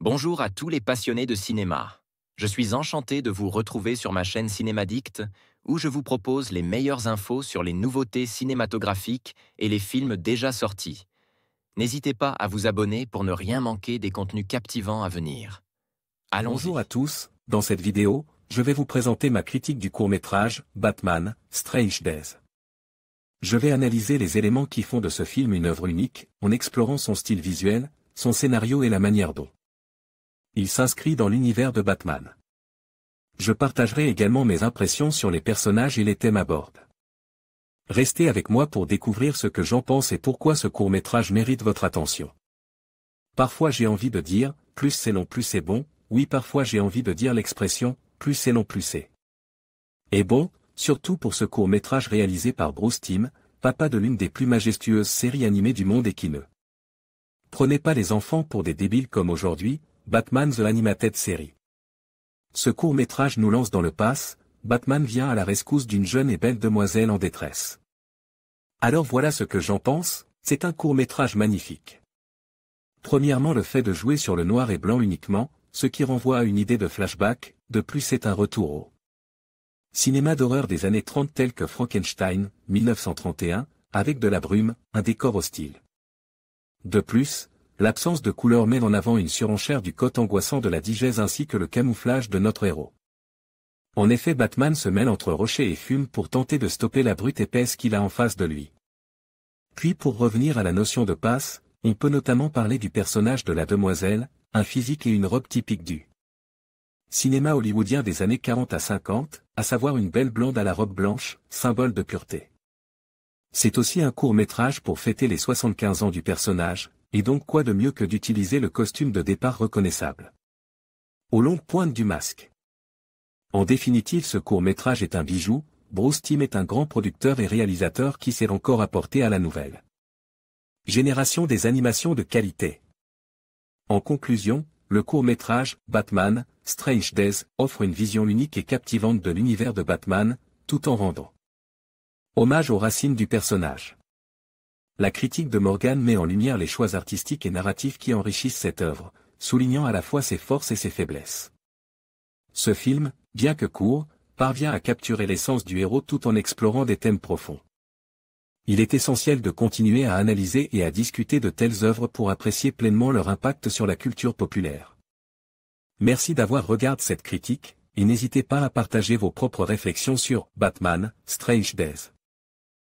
Bonjour à tous les passionnés de cinéma. Je suis enchanté de vous retrouver sur ma chaîne Cinémadicte, où je vous propose les meilleures infos sur les nouveautés cinématographiques et les films déjà sortis. N'hésitez pas à vous abonner pour ne rien manquer des contenus captivants à venir. Bonjour à Allons-y. tous, dans cette vidéo, je vais vous présenter ma critique du court-métrage « Batman, Strange Days ». Je vais analyser les éléments qui font de ce film une œuvre unique, en explorant son style visuel, son scénario et la manière dont il s'inscrit dans l'univers de Batman. Je partagerai également mes impressions sur les personnages et les thèmes abordés. Restez avec moi pour découvrir ce que j'en pense et pourquoi ce court-métrage mérite votre attention. Parfois j'ai envie de dire, plus c'est long plus c'est bon, oui parfois j'ai envie de dire l'expression, plus c'est long plus c'est bon, surtout pour ce court-métrage réalisé par Bruce Timm, papa de l'une des plus majestueuses séries animées du monde et qui ne prenez pas les enfants pour des débiles comme aujourd'hui, Batman The Animated Series. Ce court-métrage nous lance dans le pass, Batman vient à la rescousse d'une jeune et belle demoiselle en détresse. Alors voilà ce que j'en pense, c'est un court-métrage magnifique. Premièrement le fait de jouer sur le noir et blanc uniquement, ce qui renvoie à une idée de flashback, de plus c'est un retour au cinéma d'horreur des années 30 tel que Frankenstein, 1931, avec de la brume, un décor hostile. De plus, l'absence de couleur met en avant une surenchère du côté angoissant de la digèse ainsi que le camouflage de notre héros. En effet Batman se mêle entre rochers et fume pour tenter de stopper la brute épaisse qu'il a en face de lui. Puis pour revenir à la notion de passe, on peut notamment parler du personnage de la demoiselle, un physique et une robe typique du cinéma hollywoodien des années 40 à 50, à savoir une belle blonde à la robe blanche, symbole de pureté. C'est aussi un court-métrage pour fêter les 75 ans du personnage, et donc quoi de mieux que d'utiliser le costume de départ reconnaissable aux longues pointes du masque. En définitive ce court-métrage est un bijou, Bruce Timm est un grand producteur et réalisateur qui sait encore apporter à la nouvelle génération des animations de qualité. En conclusion, le court-métrage « Batman, Strange Days » offre une vision unique et captivante de l'univers de Batman, tout en rendant hommage aux racines du personnage. La critique de Morgan met en lumière les choix artistiques et narratifs qui enrichissent cette œuvre, soulignant à la fois ses forces et ses faiblesses. Ce film, bien que court, parvient à capturer l'essence du héros tout en explorant des thèmes profonds. Il est essentiel de continuer à analyser et à discuter de telles œuvres pour apprécier pleinement leur impact sur la culture populaire. Merci d'avoir regardé cette critique, et n'hésitez pas à partager vos propres réflexions sur Batman, Strange Days.